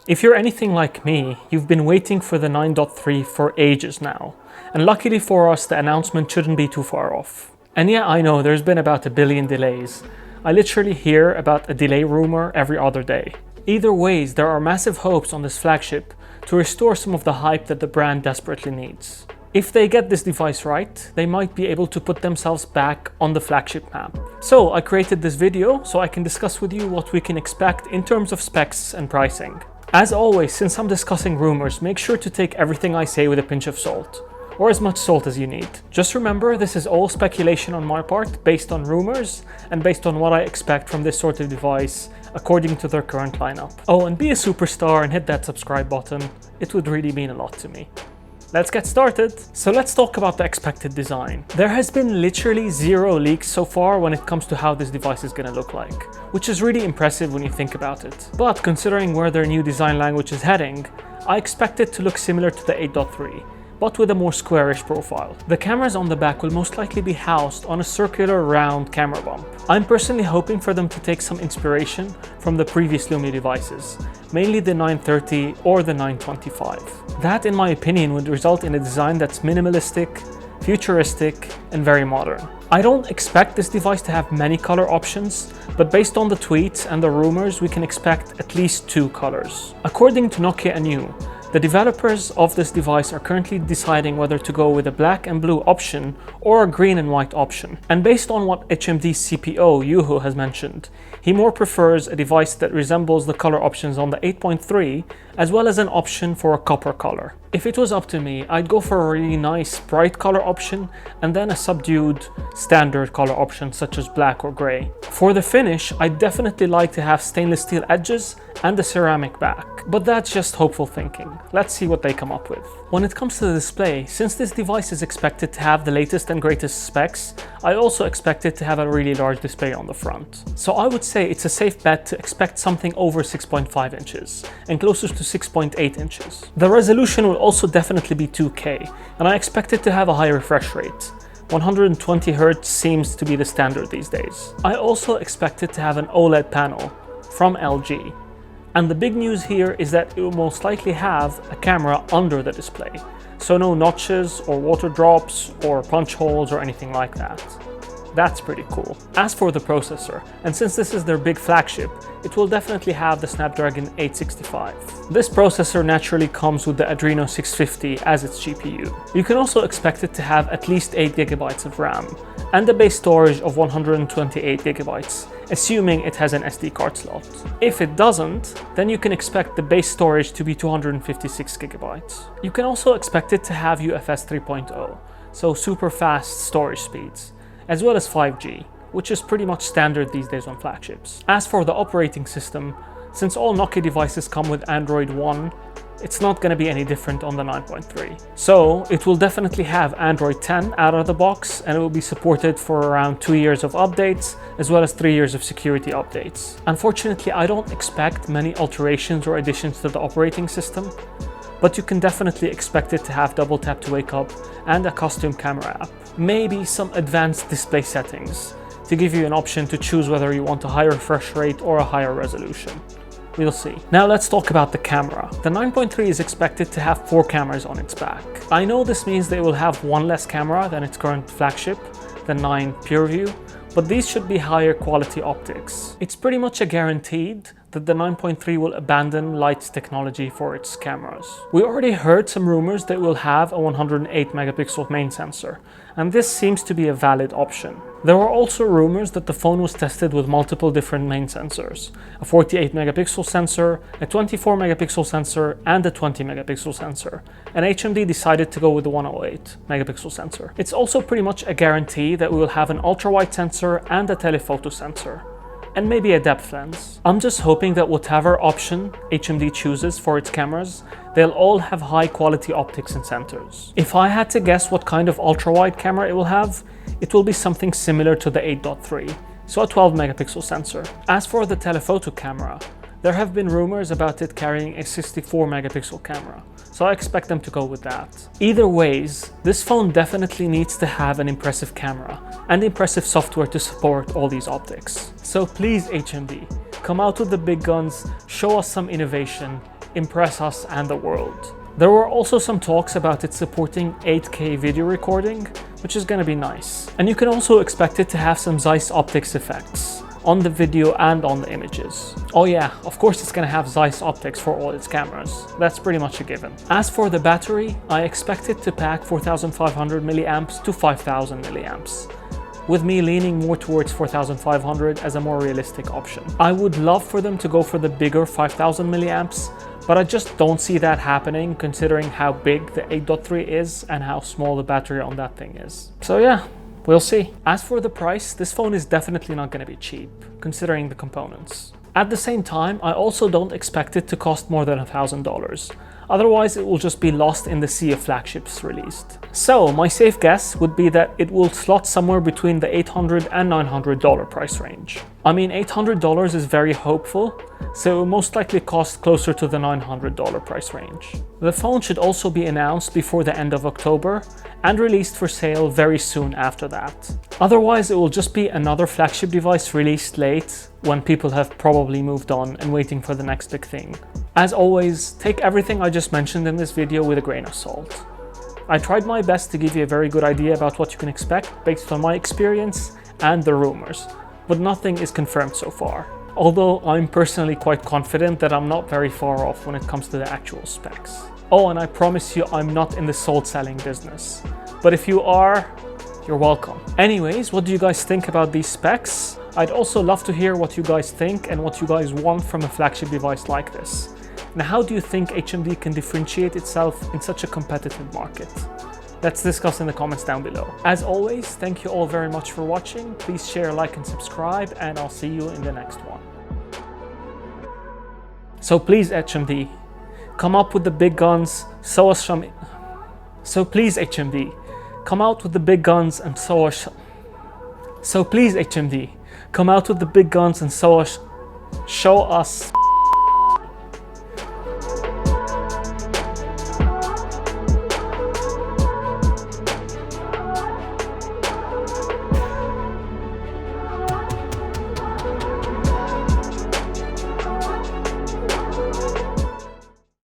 If you're anything like me, you've been waiting for the 9.3 for ages now, and luckily for us the announcement shouldn't be too far off. And yeah, I know there's been about 1 billion delays. I literally hear about a delay rumor every other day. Either ways, there are massive hopes on this flagship to restore some of the hype that the brand desperately needs. If they get this device right, they might be able to put themselves back on the flagship map. So I created this video so I can discuss with you what we can expect in terms of specs and pricing. As always, since I'm discussing rumors, make sure to take everything I say with a pinch of salt, or as much salt as you need. Just remember, this is all speculation on my part, based on rumors and based on what I expect from this sort of device according to their current lineup. Oh, and be a superstar and hit that subscribe button. It would really mean a lot to me. Let's get started. So let's talk about the expected design. There has been literally 0 leaks so far when it comes to how this device is gonna look like, which is really impressive when you think about it. But considering where their new design language is heading, I expect it to look similar to the 8.3, but with a more squarish profile. The cameras on the back will most likely be housed on a circular round camera bump. I'm personally hoping for them to take some inspiration from the previous Lumia devices, mainly the 9.30 or the 9.25. That, in my opinion, would result in a design that's minimalistic, futuristic, and very modern. I don't expect this device to have many color options, but based on the tweets and the rumors, we can expect at least 2 colors. According to Nokia NU, the developers of this device are currently deciding whether to go with a black and blue option or a green and white option. And based on what HMD's CPO, Juho, has mentioned, he more prefers a device that resembles the color options on the 8.3, as well as an option for a copper color. If it was up to me, I'd go for a really nice bright color option and then a subdued standard color option such as black or gray. For the finish, I'd definitely like to have stainless steel edges and a ceramic back, but that's just hopeful thinking. Let's see what they come up with. When it comes to the display, since this device is expected to have the latest and greatest specs, I also expect it to have a really large display on the front. So I would say it's a safe bet to expect something over 6.5 inches and closer to 6.8 inches. The resolution will also definitely be 2K, and I expect it to have a high refresh rate. 120 Hz seems to be the standard these days. I also expect it to have an OLED panel from LG. And the big news here is that it will most likely have a camera under the display. So no notches or water drops or punch holes or anything like that. That's pretty cool. As for the processor, and since this is their big flagship, it will definitely have the Snapdragon 865. This processor naturally comes with the Adreno 650 as its GPU. You can also expect it to have at least 8 GB of RAM and a base storage of 128 GB, assuming it has an SD card slot. If it doesn't, then you can expect the base storage to be 256 GB. You can also expect it to have UFS 3.0, so super fast storage speeds, as well as 5G, which is pretty much standard these days on flagships. As for the operating system, since all Nokia devices come with Android 1, it's not going to be any different on the 9.3. So it will definitely have Android 10 out of the box, and it will be supported for around 2 years of updates, as well as 3 years of security updates. Unfortunately, I don't expect many alterations or additions to the operating system, but you can definitely expect it to have double tap to wake up and a custom camera app. Maybe some advanced display settings to give you an option to choose whether you want a higher refresh rate or a higher resolution. We'll see. Now let's talk about the camera. The 9.3 is expected to have 4 cameras on its back. I know this means they will have 1 less camera than its current flagship, the 9 PureView, but these should be higher quality optics. It's pretty much a guaranteed that the 9.3 will abandon Light's technology for its cameras. We already heard some rumors that it will have a 108 megapixel main sensor, and this seems to be a valid option. There were also rumors that the phone was tested with multiple different main sensors, a 48 megapixel sensor, a 24 megapixel sensor, and a 20 megapixel sensor, and HMD decided to go with the 108 megapixel sensor. It's also pretty much a guarantee that we will have an ultra-wide sensor and a telephoto sensor, and maybe a depth lens. I'm just hoping that whatever option HMD chooses for its cameras, they'll all have high quality optics and sensors. If I had to guess what kind of ultra-wide camera it will have, it will be something similar to the 8.3, so a 12 megapixel sensor. As for the telephoto camera, there have been rumors about it carrying a 64 megapixel camera, so I expect them to go with that. Either ways, this phone definitely needs to have an impressive camera and impressive software to support all these optics. So please HMD, come out with the big guns, show us some innovation, impress us and the world. There were also some talks about it supporting 8K video recording, which is going to be nice. And you can also expect it to have some Zeiss optics effects on the video and on the images. Oh yeah, of course it's going to have Zeiss optics for all its cameras. That's pretty much a given. As for the battery, I expect it to pack 4500 milliamps to 5000 milliamps, with me leaning more towards 4500 as a more realistic option. I would love for them to go for the bigger 5000 milliamps, but I just don't see that happening considering how big the 8.3 is and how small the battery on that thing is. So yeah, we'll see. As for the price, this phone is definitely not going to be cheap, considering the components. At the same time, I also don't expect it to cost more than $1,000. Otherwise, it will just be lost in the sea of flagships released. So my safe guess would be that it will slot somewhere between the $800 and $900 price range. I mean, $800 is very hopeful, so it will most likely cost closer to the $900 price range. The phone should also be announced before the end of October and released for sale very soon after that. Otherwise, it will just be another flagship device released late when people have probably moved on and waiting for the next big thing. As always, take everything I just mentioned in this video with a grain of salt. I tried my best to give you a very good idea about what you can expect based on my experience and the rumors, but nothing is confirmed so far. Although I'm personally quite confident that I'm not very far off when it comes to the actual specs. Oh, and I promise you I'm not in the salt selling business. But if you are, you're welcome. Anyways, what do you guys think about these specs? I'd also love to hear what you guys think and what you guys want from a flagship device like this. And how do you think HMD can differentiate itself in such a competitive market? Let's discuss in the comments down below. As always, thank you all very much for watching. Please share, like, and subscribe, and I'll see you in the next one. So please, HMD, come up with the big guns, show us some... So please, HMD, come out with the big guns and show us... So please, HMD, come out with the big guns and show us...